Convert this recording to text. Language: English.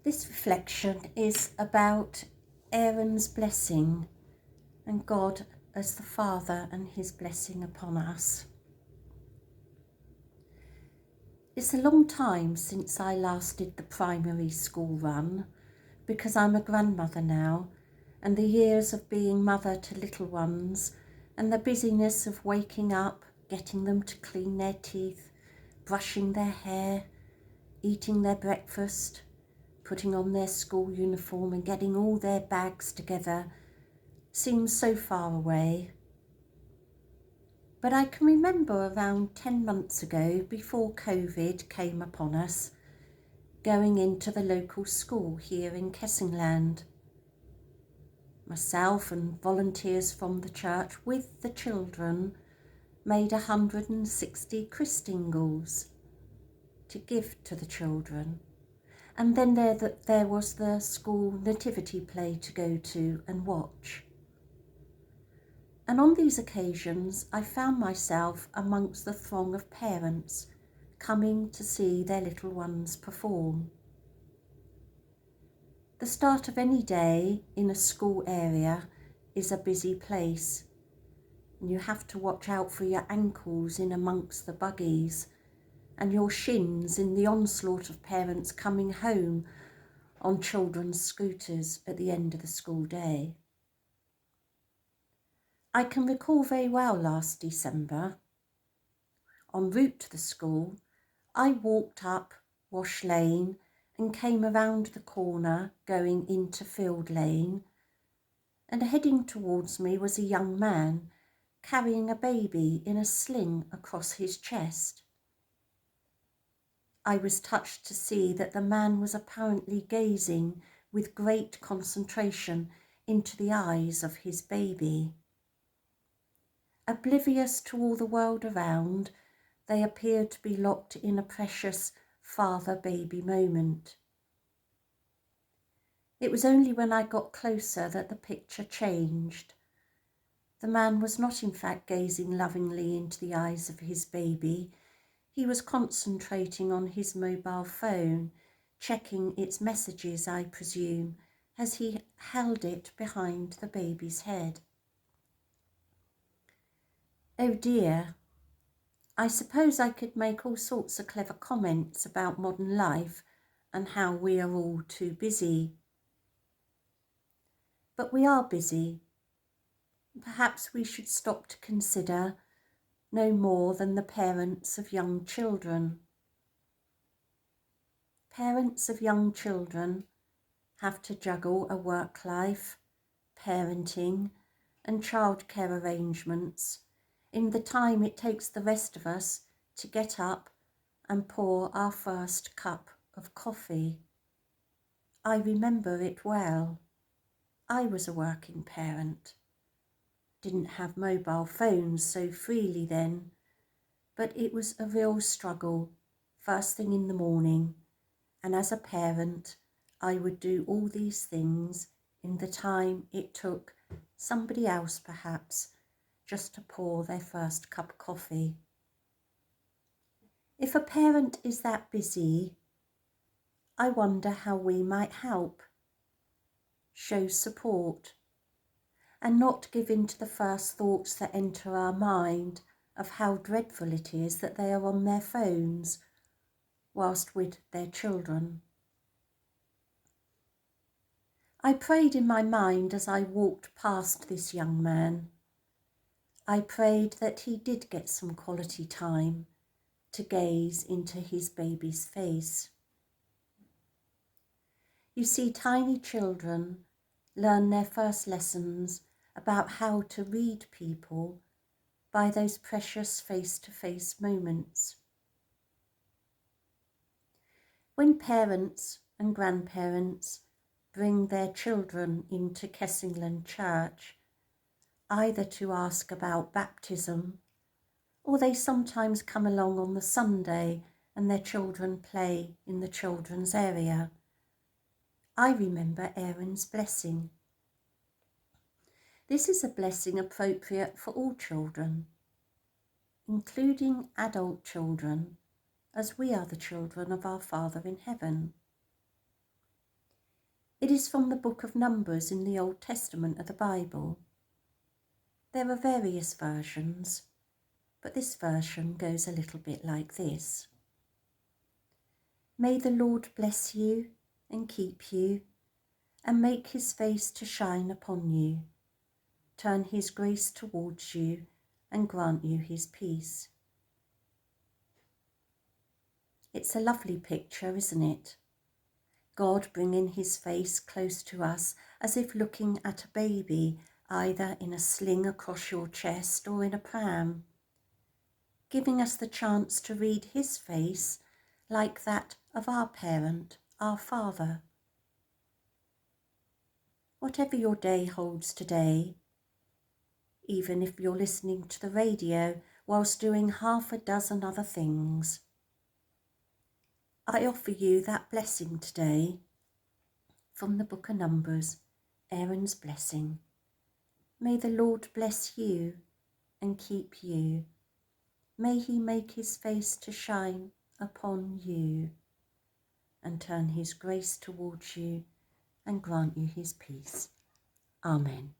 This reflection is about Aaron's blessing and God as the Father and his blessing upon us. It's a long time since I last did the primary school run because I'm a grandmother now, and the years of being mother to little ones and the busyness of waking up, getting them to clean their teeth, brushing their hair, eating their breakfast, putting on their school uniform and getting all their bags together seems so far away. But I can remember around 10 months ago, before COVID came upon us, going into the local school here in Kessingland. Myself and volunteers from the church with the children made 160 Christingles to give to the children. And then there was the school nativity play to go to and watch. And on these occasions, I found myself amongst the throng of parents coming to see their little ones perform. The start of any day in a school area is a busy place, and you have to watch out for your ankles in amongst the buggies and your shins in the onslaught of parents coming home on children's scooters at the end of the school day. I can recall very well last December. En route to the school, I walked up Wash Lane and came around the corner going into Field Lane, and heading towards me was a young man carrying a baby in a sling across his chest. I was touched to see that the man was apparently gazing with great concentration into the eyes of his baby. Oblivious to all the world around, they appeared to be locked in a precious father-baby moment. It was only when I got closer that the picture changed. The man was not in fact gazing lovingly into the eyes of his baby. He was concentrating on his mobile phone, checking its messages, I presume, as he held it behind the baby's head. Oh dear, I suppose I could make all sorts of clever comments about modern life and how we are all too busy. But we are busy. Perhaps we should stop to consider no more than the parents of young children. Parents of young children have to juggle a work life, parenting, and childcare arrangements in the time it takes the rest of us to get up and pour our first cup of coffee. I remember it well. I was a working parent. Didn't have mobile phones so freely then, but it was a real struggle first thing in the morning, and as a parent I would do all these things in the time it took somebody else perhaps just to pour their first cup of coffee. If a parent is that busy, I wonder how we might help, show support, and not give in to the first thoughts that enter our mind of how dreadful it is that they are on their phones whilst with their children. I prayed in my mind as I walked past this young man. I prayed that he did get some quality time to gaze into his baby's face. You see, tiny children learn their first lessons about how to read people by those precious face-to-face moments. When parents and grandparents bring their children into Kessingland Church, either to ask about baptism, or they sometimes come along on the Sunday and their children play in the children's area, I remember Aaron's blessing. This is a blessing appropriate for all children, including adult children, as we are the children of our Father in heaven. It is from the book of Numbers in the Old Testament of the Bible. There are various versions, but this version goes a little bit like this. May the Lord bless you and keep you, and make his face to shine upon you, turn his grace towards you, and grant you his peace. It's a lovely picture, isn't it? God bringing his face close to us as if looking at a baby, either in a sling across your chest or in a pram, giving us the chance to read his face like that of our parent, our Father. Whatever your day holds today, even if you're listening to the radio whilst doing half a dozen other things, I offer you that blessing today from the book of Numbers, Aaron's blessing. May the Lord bless you and keep you. May he make his face to shine upon you and turn his grace towards you and grant you his peace. Amen.